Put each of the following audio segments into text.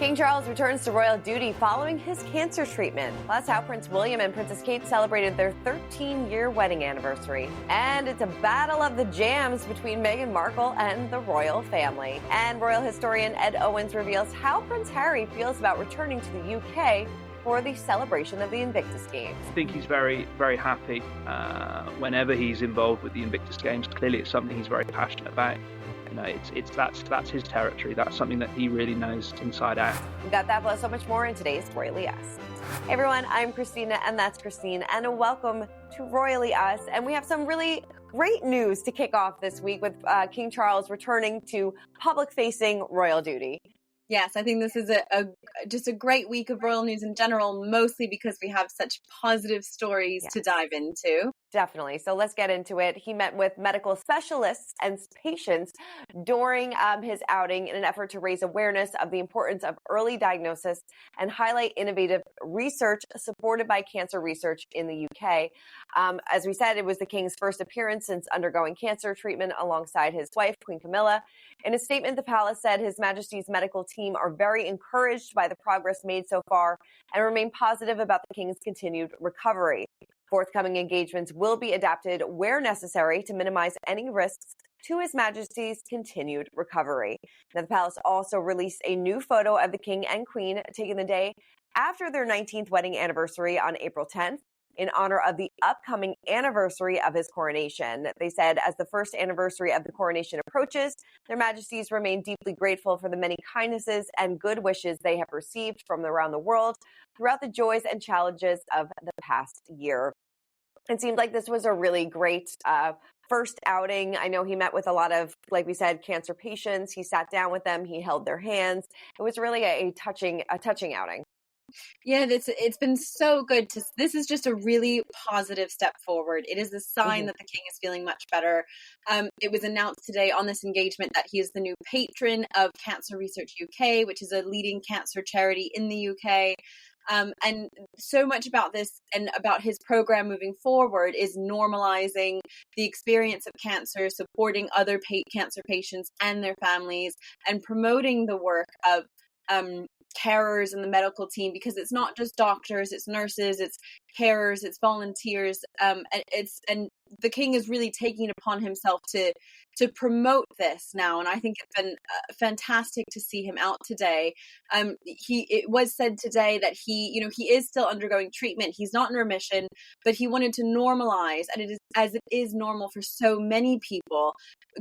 King Charles returns to royal duty following his cancer treatment. Plus, how Prince William and Princess Kate celebrated their 13-year wedding anniversary. And it's a battle of the jams between Meghan Markle and the royal family. And royal historian Ed Owens reveals how Prince Harry feels about returning to the UK for the celebration of the Invictus Games. I think he's very, very happy whenever he's involved with the Invictus Games. Clearly, it's something he's very passionate about. You know, that's his territory. That's something that he really knows inside out. We got that plus so much more in today's Royally Us. Hey everyone, I'm Christina, and that's Christine, and welcome to Royally Us. And we have some really great news to kick off this week with King Charles returning to public-facing royal duty. Yes, I think this is just a great week of royal news in general, mostly because we have such positive stories to dive into. Definitely. So let's get into it. He met with medical specialists and patients during his outing in an effort to raise awareness of the importance of early diagnosis and highlight innovative research supported by cancer research in the UK. As we said, it was the King's first appearance since undergoing cancer treatment alongside his wife, Queen Camilla. In a statement, the palace said His Majesty's medical team are very encouraged by the progress made so far and remain positive about the King's continued recovery. Forthcoming engagements will be adapted where necessary to minimize any risks to His Majesty's continued recovery. Now, the palace also released a new photo of the King and Queen taken the day after their 19th wedding anniversary on April 10th in honor of the upcoming anniversary of his coronation. They said as the first anniversary of the coronation approaches, Their Majesties remain deeply grateful for the many kindnesses and good wishes they have received from around the world throughout the joys and challenges of the past year. It seemed like this was a really great first outing. I know he met with a lot of, like we said, cancer patients. He sat down with them. He held their hands. It was really a touching outing. Yeah, it's been so good. This is just a really positive step forward. It is a sign that the King is feeling much better. It was announced today on this engagement that he is the new patron of Cancer Research UK, which is a leading cancer charity in the UK. And so much about this and about his program moving forward is normalizing the experience of cancer, supporting other cancer patients and their families, and promoting the work of carers and the medical team, because it's not just doctors, it's nurses, it's carers, it's volunteers, and the King is really taking it upon himself to promote this now, and I think it's been fantastic to see him out today. It was said today that he is still undergoing treatment. He's not in remission, but he wanted to normalize, and it is normal for so many people,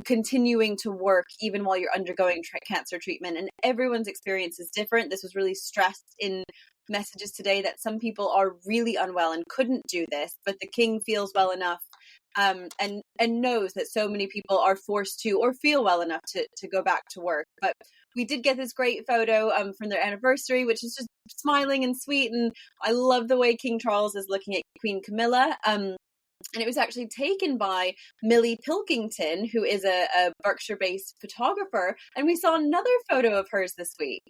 continuing to work even while you're undergoing cancer treatment, and everyone's experience is different. This was really stressed in messages today that some people are really unwell and couldn't do this, but the King feels well enough and knows that so many people are forced to or feel well enough to go back to work. But we did get this great photo from their anniversary, which is just smiling and sweet, and I love the way King Charles is looking at Queen Camilla. And it was actually taken by Millie Pilkington, who is a Berkshire-based photographer, and we saw another photo of hers this week.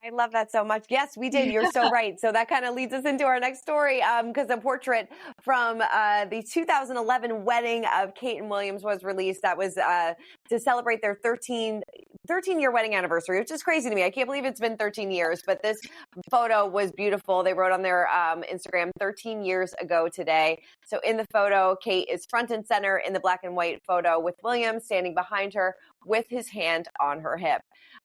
I love that so much. Yes, we did. You're so right. So that kind of leads us into our next story, because a portrait from the 2011 wedding of Kate and Williams was released. That was to celebrate their 13-year wedding anniversary, which is crazy to me. I can't believe it's been 13 years, but this photo was beautiful. They wrote on their Instagram, 13 years ago today. So in the photo, Kate is front and center in the black and white photo with William standing behind her with his hand on her hip.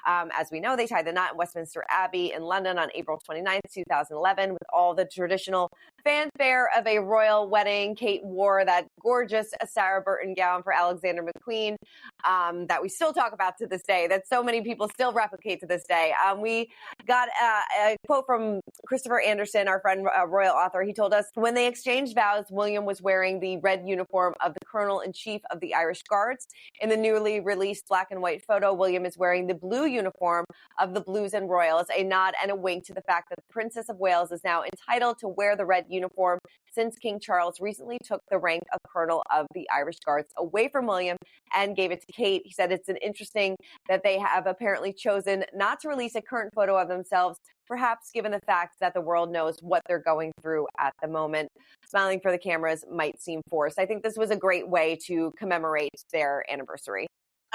As we know, they tied the knot in Westminster Abbey in London on April 29th, 2011, with all the traditional fanfare of a royal wedding. Kate wore that gorgeous Sarah Burton gown for Alexander McQueen that we still talk about to this day, that so many people still replicate to this day. We got a quote from Christopher Anderson, our friend, royal author. He told us, when they exchanged vows, William was wearing the red uniform of the Colonel-in-Chief of the Irish Guards. In the newly released black and white photo, William is wearing the blue uniform of the Blues and Royals, a nod and a wink to the fact that the Princess of Wales is now entitled to wear the red uniform since King Charles recently took the rank of Colonel of the Irish Guards away from William and gave it to Kate. He said it's interesting that they have apparently chosen not to release a current photo of themselves, perhaps given the fact that the world knows what they're going through at the moment. Smiling for the cameras might seem forced. I think this was a great way to commemorate their anniversary.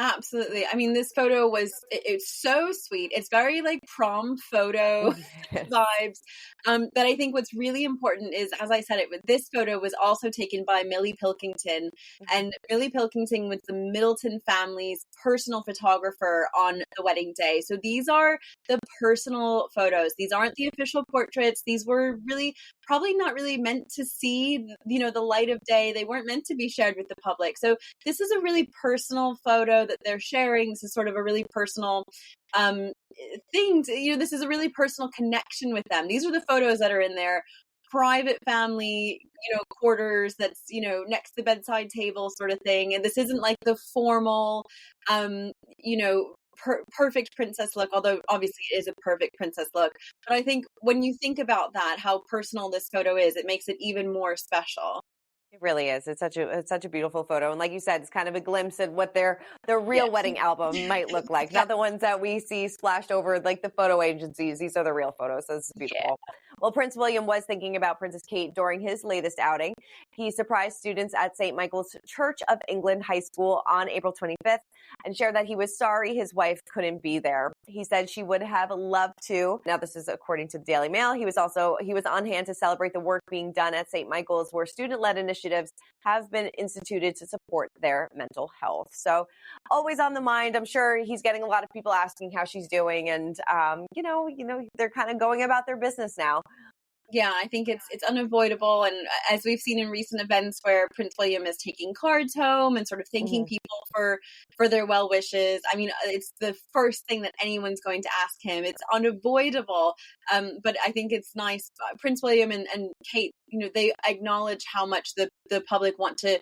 Absolutely. I mean, this photo was, it's so sweet. It's very like prom photo vibes. But I think what's really important is, as I said, this photo was also taken by Millie Pilkington. And Millie Pilkington was the Middleton family's personal photographer on the wedding day. So these are the personal photos. These aren't the official portraits. These were really probably not really meant to see, the light of day. They weren't meant to be shared with the public. So this is a really personal photo that they're sharing. This is sort of a really personal thing. This is a really personal connection with them. These are the photos that are in their private family, quarters that's, next to the bedside table sort of thing. And this isn't like the formal, perfect princess look, although obviously it is a perfect princess look. But I think when you think about that, how personal this photo is, it makes it even more special. It really is. It's such a beautiful photo. And like you said, it's kind of a glimpse at what their real wedding album might look like. Not the ones that we see splashed over like the photo agencies. These are the real photos. So this is beautiful. Yeah. Well, Prince William was thinking about Princess Kate during his latest outing. He surprised students at St. Michael's Church of England High School on April 25th and shared that he was sorry his wife couldn't be there. He said she would have loved to. Now, this is according to the Daily Mail. He was on hand to celebrate the work being done at St. Michael's, where student-led initiatives have been instituted to support their mental health. So always on the mind. I'm sure he's getting a lot of people asking how she's doing. And, they're kind of going about their business now. Yeah, I think it's unavoidable. And as we've seen in recent events where Prince William is taking cards home and sort of thanking people for their well wishes, I mean, it's the first thing that anyone's going to ask him. It's unavoidable. But I think it's nice. Prince William and Kate, they acknowledge how much the public want to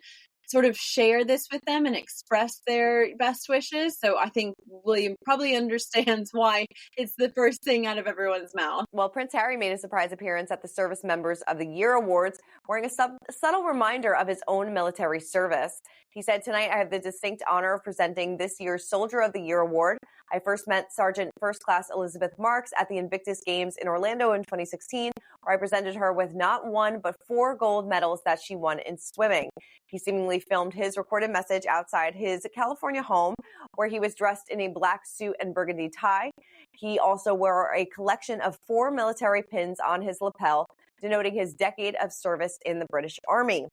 sort of share this with them and express their best wishes. So I think William probably understands why it's the first thing out of everyone's mouth. Well, Prince Harry made a surprise appearance at the Service Members of the Year Awards, wearing a subtle reminder of his own military service. He said, "Tonight, I have the distinct honor of presenting this year's Soldier of the Year Award. I first met Sergeant First Class Elizabeth Marks at the Invictus Games in Orlando in 2016, where I presented her with not one, but 4 gold medals that she won in swimming." He seemingly filmed his recorded message outside his California home, where he was dressed in a black suit and burgundy tie. He also wore a collection of 4 military pins on his lapel, denoting his decade of service in the British Army.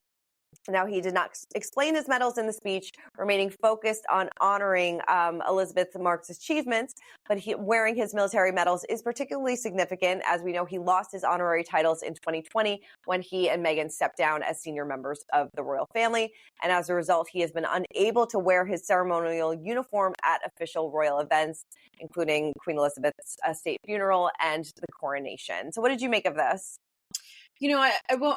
Now, he did not explain his medals in the speech, remaining focused on honoring Elizabeth Marks' achievements, but wearing his military medals is particularly significant. As we know, he lost his honorary titles in 2020 when he and Meghan stepped down as senior members of the royal family. And as a result, he has been unable to wear his ceremonial uniform at official royal events, including Queen Elizabeth's state funeral and the coronation. So what did you make of this?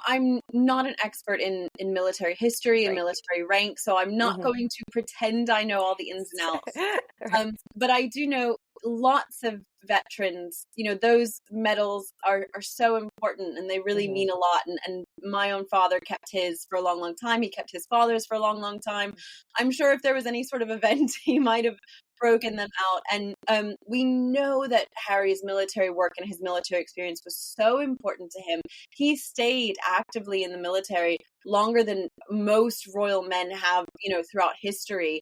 I'm not an expert in military history and military rank, so I'm not going to pretend I know all the ins and outs. But I do know lots of veterans, those medals are so important and they really mean a lot. And my own father kept his for a long, long time. He kept his father's for a long, long time. I'm sure if there was any sort of event, he might have broken them out. And we know that Harry's military work and his military experience was so important to him. He stayed actively in the military longer than most royal men have, throughout history.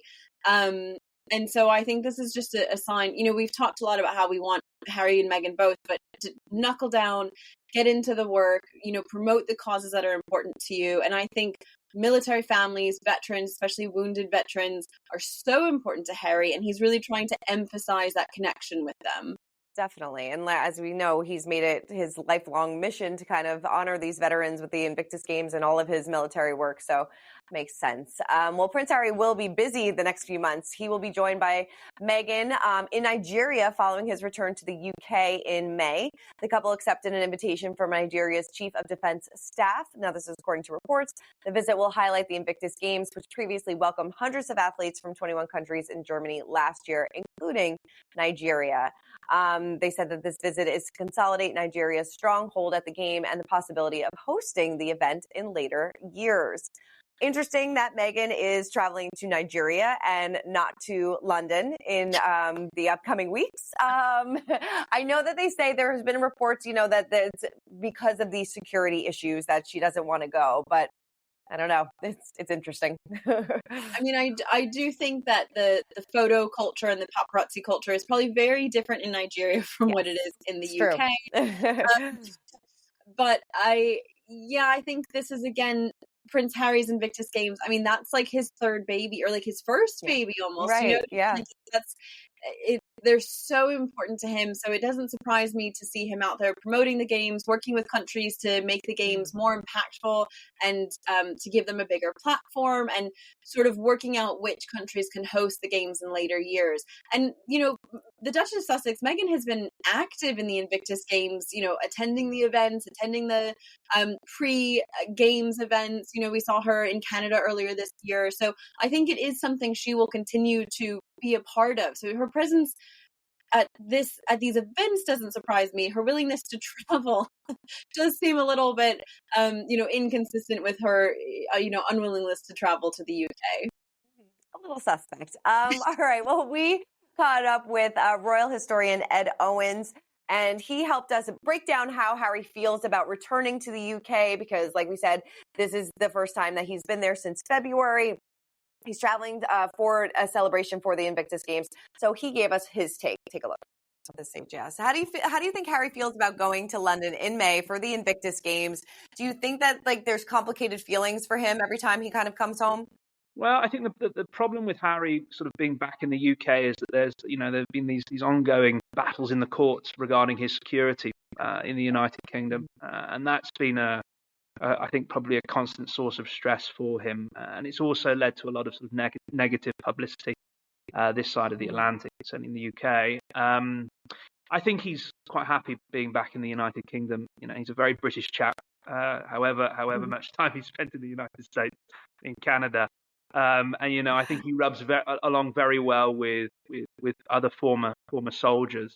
And so I think this is just a sign. We've talked a lot about how we want Harry and Meghan both, but to knuckle down, get into the work, promote the causes that are important to you. And I think military families, veterans, especially wounded veterans, are so important to Harry, and he's really trying to emphasize that connection with them. Definitely. And as we know, he's made it his lifelong mission to kind of honor these veterans with the Invictus Games and all of his military work. So makes sense. Well, Prince Harry will be busy the next few months. He will be joined by Meghan in Nigeria following his return to the UK in May. The couple accepted an invitation from Nigeria's Chief of Defense Staff. Now, this is according to reports. The visit will highlight the Invictus Games, which previously welcomed hundreds of athletes from 21 countries in Germany last year, including Nigeria. They said that this visit is to consolidate Nigeria's stronghold at the game and the possibility of hosting the event in later years. Interesting that Meghan is traveling to Nigeria and not to London in the upcoming weeks. I know that they say there has been reports, that it's because of these security issues that she doesn't want to go. But I don't know. It's interesting. I mean, I do think that the photo culture and the paparazzi culture is probably very different in Nigeria from what it is in the UK. But I think this is, again, Prince Harry's Invictus Games. I mean, that's like his third baby, or like his first baby almost. Right. You know, Yeah. like, they're so important to him. So it doesn't surprise me to see him out there promoting the games, working with countries to make the games more impactful and to give them a bigger platform, and sort of working out which countries can host the games in later years. And, you know, the Duchess of Sussex, Meghan, has been active in the Invictus Games, you know, attending the events, attending the pre-games events. You know, we saw her in Canada earlier this year. So I think it is something she will continue to be a part of. So her presence at these events doesn't surprise me. Her willingness to travel does seem a little bit, you know, inconsistent with her, you know, unwillingness to travel to the UK. A little suspect. All right. Well, we caught up with royal historian Ed Owens, and he helped us break down how Harry feels about returning to the UK because, like we said, this is the first time that he's been there since February. He's traveling for a celebration for the Invictus Games. So he gave us his take. Take a look. This thing, Jess. How do you think Harry feels about going to London in May for the Invictus Games? Do you think that like there's complicated feelings for him every time he kind of comes home? Well, I think the problem with Harry sort of being back in the UK is that there've been these ongoing battles in the courts regarding his security in the United Kingdom, and that's been I think probably a constant source of stress for him, and it's also led to a lot of sort of negative publicity this side of the Atlantic, certainly in the UK. I think he's quite happy being back in the United Kingdom. You know, he's a very British chap. However much time he spent in the United States, in Canada. And you know, I think he rubs along very well with other former soldiers.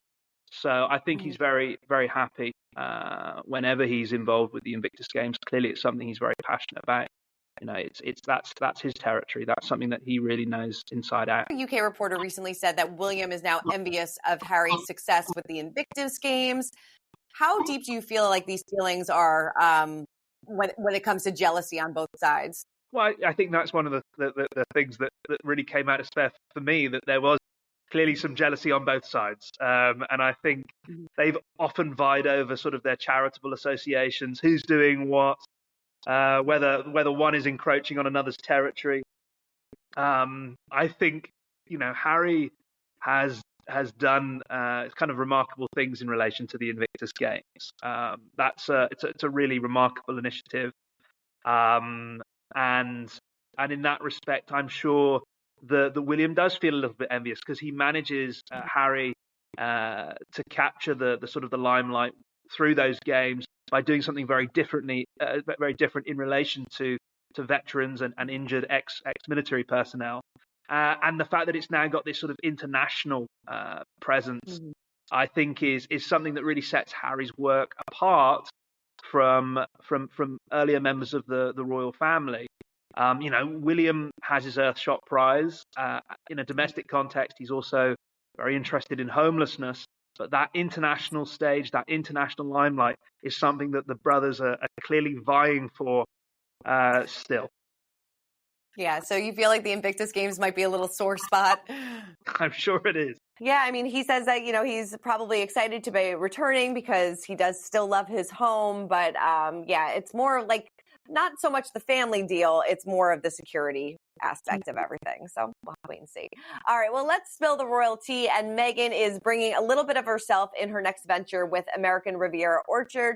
So I think he's very, very happy whenever he's involved with the Invictus Games. Clearly, it's something he's very passionate about. You know, that's his territory. That's something that he really knows inside out. A UK reporter recently said that William is now envious of Harry's success with the Invictus Games. How deep do you feel like these feelings are when it comes to jealousy on both sides? Well, I think that's one of the things that really came out of Steph for me, that there was clearly some jealousy on both sides. And I think they've often vied over sort of their charitable associations, who's doing what, whether one is encroaching on another's territory. I think, you know, Harry has done kind of remarkable things in relation to the Invictus Games. It's a really remarkable initiative. And in that respect, I'm sure that William does feel a little bit envious because he manages Harry to capture the sort of the limelight through those games by doing something very different in relation to veterans and injured ex-military personnel. And the fact that it's now got this sort of international presence, I think is something that really sets Harry's work apart from earlier members of the royal family. You know, William has his Earthshot prize. In a domestic context, he's also very interested in homelessness. But that international stage, that international limelight, is something that the brothers are clearly vying for still. Yeah, so you feel like the Invictus Games might be a little sore spot? I'm sure it is. Yeah, I mean, he says that, you know, he's probably excited to be returning because he does still love his home. But yeah, it's more like not so much the family deal. It's more of the security aspect of everything. So we'll have to wait and see. All right, well, let's spill the royal tea. And Meghan is bringing a little bit of herself in her next venture with American Riviera Orchard,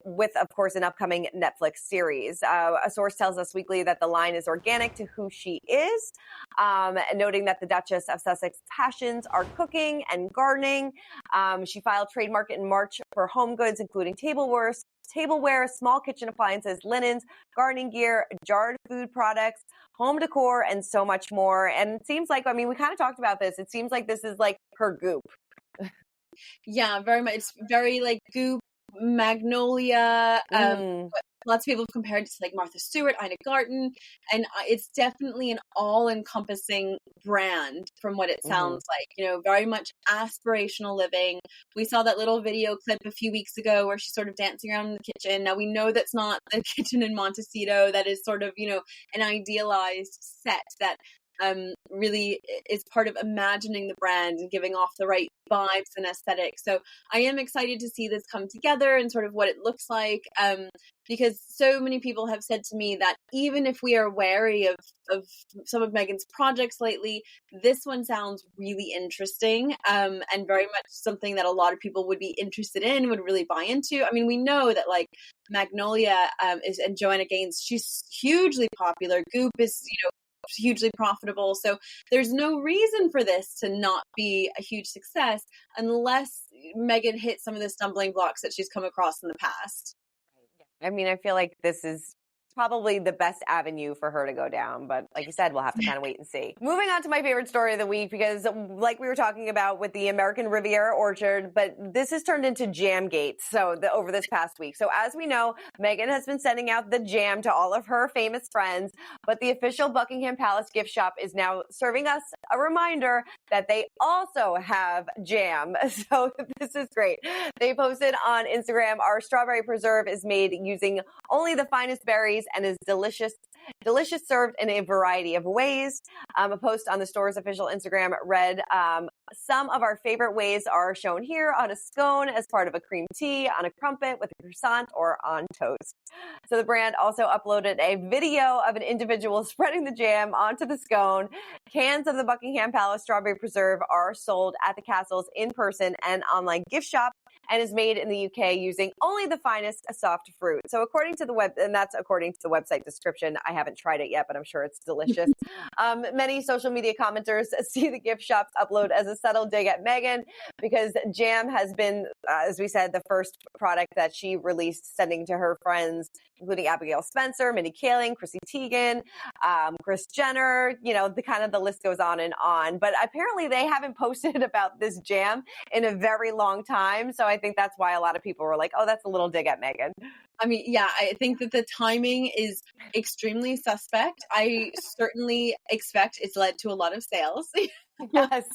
with, of course, an upcoming Netflix series. A source tells Us Weekly that the line is organic to who she is, noting that the Duchess of Sussex's passions are cooking and gardening. She filed trademark in March for home goods, including tableware, small kitchen appliances, linens, gardening gear, jarred food products, home decor, and so much more. And it seems like, I mean, we kind of talked about this. It seems like this is like her goop. Yeah, very much. It's very like goop, magnolia, lots of people have compared it to like Martha Stewart, Ina Garten, and it's definitely an all-encompassing brand from what it sounds like, you know, very much aspirational living. We saw that little video clip a few weeks ago where she's sort of dancing around in the kitchen. Now we know that's not the kitchen in Montecito. That is sort of, you know, an idealized set that really is part of imagining the brand and giving off the right vibes and aesthetic. So I am excited to see this come together and sort of what it looks like, because so many people have said to me that even if we are wary of some of Meghan's projects lately, this one sounds really interesting, and very much something that a lot of people would be interested in, would really buy into. I mean, we know that like Magnolia and Joanna Gaines, she's hugely popular. Goop is, you know, hugely profitable. So there's no reason for this to not be a huge success unless Meghan hits some of the stumbling blocks that she's come across in the past. I mean, I feel like this is probably the best avenue for her to go down. But like you said, we'll have to kind of wait and see. Moving on to my favorite story of the week, because like we were talking about with the American Riviera Orchard, but this has turned into Jamgate. So over this past week. So as we know, Meghan has been sending out the jam to all of her famous friends, but the official Buckingham Palace gift shop is now serving us a reminder that they also have jam. So this is great. They posted on Instagram, our strawberry preserve is made using only the finest berries and is delicious served in a variety of ways. A post on the store's official Instagram read, some of our favorite ways are shown here: on a scone as part of a cream tea, on a crumpet with a croissant, or on toast. So the brand also uploaded a video of an individual spreading the jam onto the scone. Cans of the Buckingham Palace strawberry preserve are sold at the castle's in-person and online gift shop and is made in the UK using only the finest soft fruit. So according to the according to the website description. I haven't tried it yet, but I'm sure it's delicious. Many social media commenters see the gift shop's upload as a subtle dig at Meghan, because jam has been, as we said, the first product that she released, sending to her friends, including Abigail Spencer, Minnie Kaling, Chrissy Teigen, Kris Jenner, you know, the list goes on and on. But apparently they haven't posted about this jam in a very long time. So I think that's why a lot of people were like, oh, that's a little dig at Meghan. I mean, yeah, I think that the timing is extremely suspect. I certainly expect it's led to a lot of sales. Yes.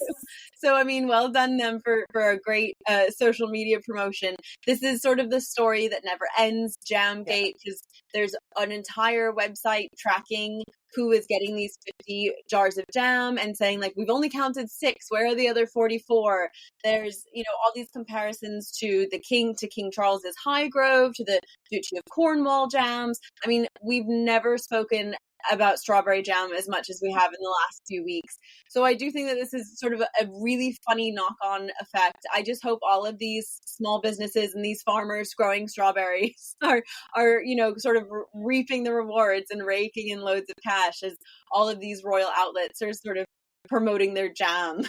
So, I mean, well done them for a great social media promotion. This is sort of the story that never ends, Jamgate, because there's an entire website tracking who is getting these 50 jars of jam and saying, like, we've only counted 6. Where are the other 44? There's, you know, all these comparisons to King Charles's Highgrove, to the Duchy of Cornwall jams. I mean, we've never spoken about strawberry jam as much as we have in the last few weeks. So I do think that this is sort of a really funny knock-on effect. I just hope all of these small businesses and these farmers growing strawberries are you know, sort of reaping the rewards and raking in loads of cash as all of these royal outlets are sort of promoting their jam.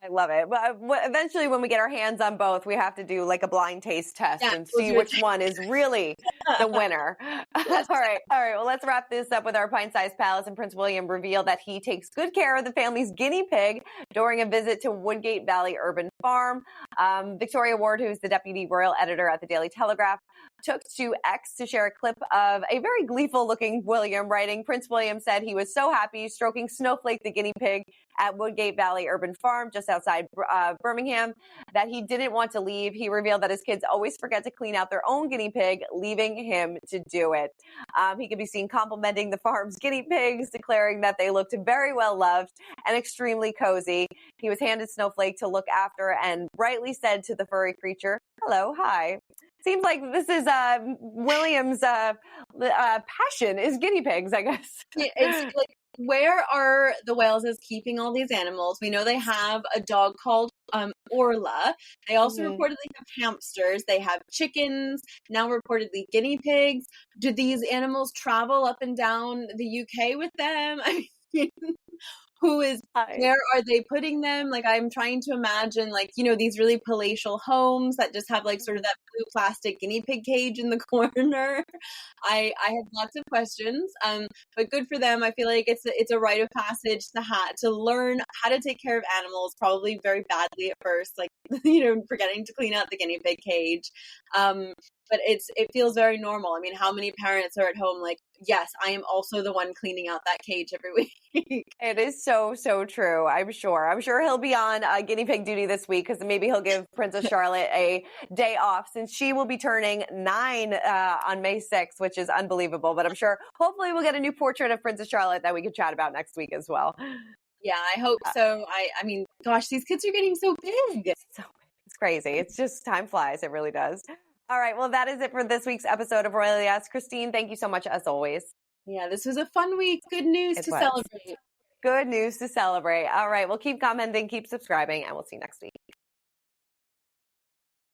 I love it. But eventually, when we get our hands on both, we have to do like a blind taste test and see which one is really the winner. All right. Well, let's wrap this up with our pint-sized palace. And Prince William revealed that he takes good care of the family's guinea pig during a visit to Woodgate Valley Urban Farm. Victoria Ward, who's the deputy royal editor at the Daily Telegraph, took to X to share a clip of a very gleeful-looking William, writing, Prince William said he was so happy stroking Snowflake, the guinea pig, at Woodgate Valley Urban Farm just outside Birmingham, that he didn't want to leave. He revealed that his kids always forget to clean out their own guinea pig, leaving him to do it. He could be seen complimenting the farm's guinea pigs, declaring that they looked very well loved and extremely cozy. He was handed Snowflake to look after and rightly said to the furry creature, "Hello, hi." Seems like this is William's passion is guinea pigs, I guess. It's like, where are the Waleses keeping all these animals? We know they have a dog called Orla. They also reportedly have hamsters. They have chickens, now reportedly guinea pigs. Do these animals travel up and down the UK with them? I mean, where are they putting them? Like, I'm trying to imagine, like, you know, these really palatial homes that just have like sort of that blue plastic guinea pig cage in the corner. I have lots of questions, but good for them. I feel like it's a rite of passage to learn how to take care of animals, probably very badly at first, like, you know, forgetting to clean out the guinea pig cage. but it feels very normal. I mean, how many parents are at home like, yes, I am also the one cleaning out that cage every week. It is so, so true. I'm sure he'll be on guinea pig duty this week because maybe he'll give Princess Charlotte a day off since she will be turning 9 on May 6th, which is unbelievable. But I'm sure hopefully we'll get a new portrait of Princess Charlotte that we can chat about next week as well. Yeah, I hope so. I mean, gosh, these kids are getting so big. It's crazy. It's just time flies. It really does. All right. Well, that is it for this week's episode of Royally Yes. Christine, thank you so much as always. Yeah, this was a fun week. Good news to celebrate. Good news to celebrate. All right. Well, keep commenting, keep subscribing, and we'll see you next week.